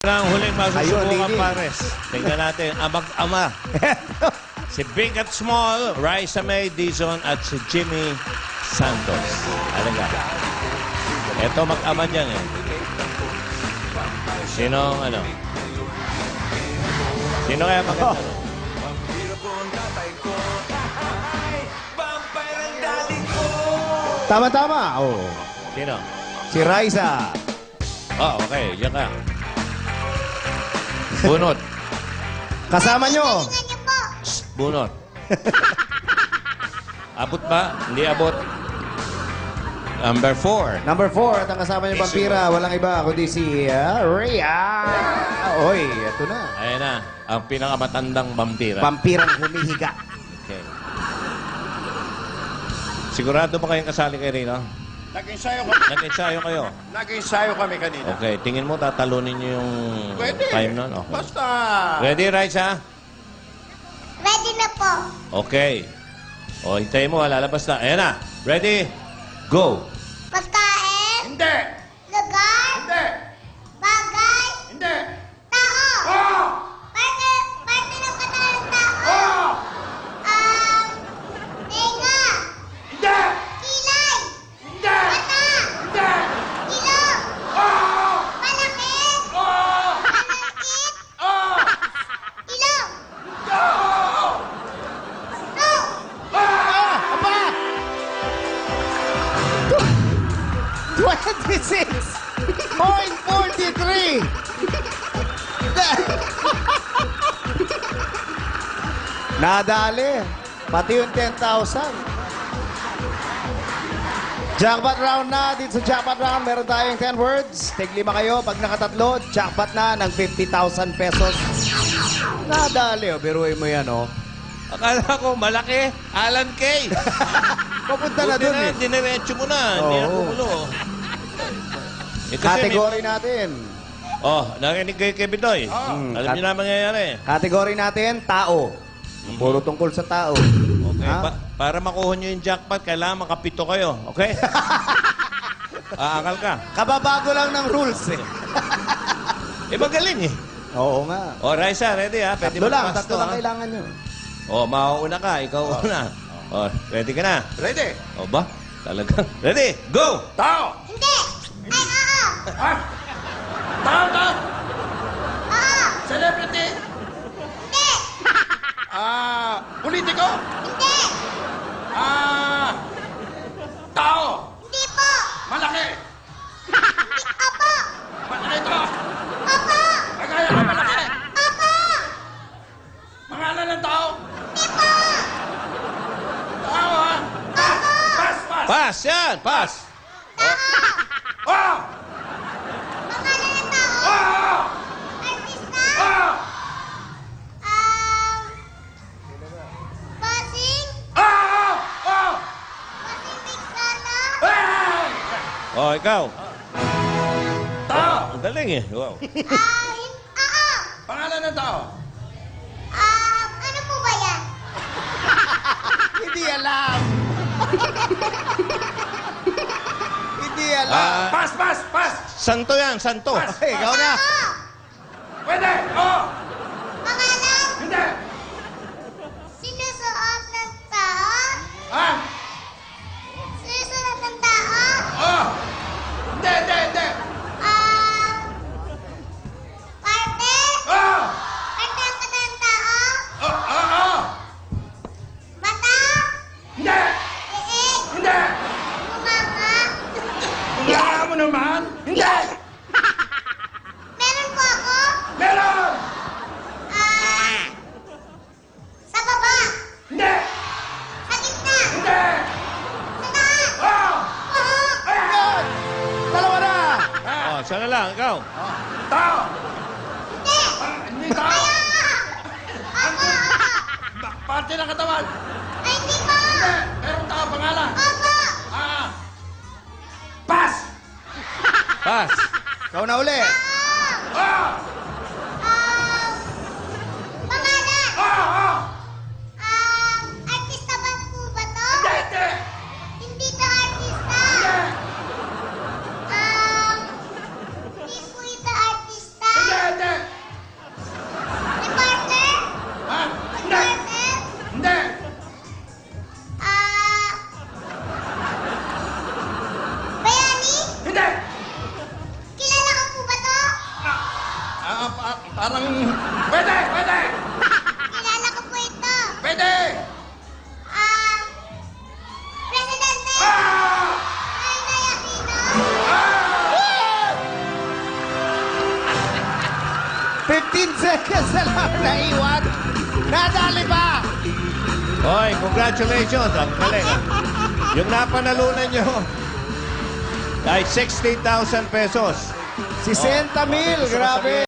Ang huling masusubukan, Ayun, pares. Tingnan natin, amag-ama. Si Big at Small, Raisa May Dizon at si Jimmy Santos. Alaga. Ito mag-ama dyan eh. Sino ano? Sino kaya maganda? Tama-tama. Oh. Sino? Si Raisa. Oh, okay. Yan ka. Bunot. Kasama nyo. Bunot. Abot ba? Hindi abot. Number 4. Number 4. At ang kasama nyo vampira, walang iba kundi si Rhea. Oy, ito na. Ayan na. Ang pinakamatandang vampira. Vampirang humihiga. Okay. Sigurado ba kayong kasali kay Rino? Nag-ensayo kami. Nag-ensayo kayo? Nag-ensayo kami kanina. Okay. Tingin mo, tatalunin niyo yung Pwede. time nun? Okay. Basta. Ready, Raisa? Ready na po. Okay. O, hintayin mo. Lalabas na. Ayan na. Ready? Go. Pagkain, Hindi. lugar, Hindi. bagay, Hindi. tao. Oh! Parte ng katawan ng tao. Oh! Tenga, Hindi. kilay, Hindi. mata, Hindi. ilong, Oh! malaki, Oh! maliit, Oh! ilong, Oh! nose, Ah! Aba! 26.43. Nadali. Pati yung 10,000. Jackpot round na. Dito sa jackpot round, meron tayong 10 words. Take 5 kayo. Pag nakatatlo, jackpot na ng 50,000 pesos. Nadali. O, biruin mo yan, o. Akala ko malaki. Alan Kay. Papunta na dun, eh. Diniretso mo na. Hindi na Oo. kumulo. Eh, kasi Category natin. Oh, narinig kay Kevin Doy. Alam niyo na mangyayari. Category natin, tao. Puro tungkol sa tao. Okay. Ha? Para makuha niyo yung jackpot, kailangan makapito kayo. Okay? Aakal ka. Kababago lang ng rules eh. Eh, magaling eh. Oo nga. Oh, Raisa, ready ha? Pwede Tatlo lang, magpasto, tatlo lang ha? kailangan nyo. Oh, mauuna ka. Ikaw una. Oh, ready ka na? Ready. Oh, ba? Talagang. Ready? Go! Tao. hindi, ay oo, Ah! Tao, tao. oo, Celebrity. hindi, Politiko. hindi, Tao. hindi po, Malaki. opo, Malaki ito. opo, Kagaya ka malaki. opo, Pangalan ng tao. hindi po, Tao, ha? Pass, pass. Pass yan! Pass! Oh! pangalan ng tao, Oh! artista, Oh! bossing, Oh! Oh! bossing Big Soto, Hey! Oh, ikaw. Tao. Ang galing eh. Wow. oo, Pangalan ng tao. ano po ba yan? Hindi alam. Hindi alam. Ah, Pass, pass, pass. santo yan, santo. Pass. Okay, ikaw na. Oo, Pwede. Oh! pangalan, Hindi. sinusuot ng tao, Ha? sinusuot ng tao, Oh! Hindi, hindi, hindi. parte, Oh! parte ang katawan ng tao, Oh, oh, oh! mata, Hindi! liig, Hindi! bunganga, Kailangan mo naman? Hindi! meron po ako, Meron! sa baba, Hindi! sa gitna, Hindi! sa taas, Oh! buhok, Ayan! Dalawa na. Oh, siya na lang, ikaw. Tao! hindi, Hindi tao! opo, opo, Parte ng katawan! ay hindi po, Hindi! Meron tao pangalan! opo, Pass! Pass. Ikaw na uli. Oh! pangalan, Oh! Oh! artista ba po ba to? Hindi! Hindi! Hindi to artista. Hindi! Hindi po ito artista. Hindi! Parang... Pwede! Pwede! Kilala ko po ito. Pwede! Presidente. Ah! Noynoy Aquino. 15 seconds na lang naiwan. Nadali pa! Hoy, congratulations. Ang galing. ah. Yung napanalunan nyo ay 60,000 pesos. 60,000, grabe.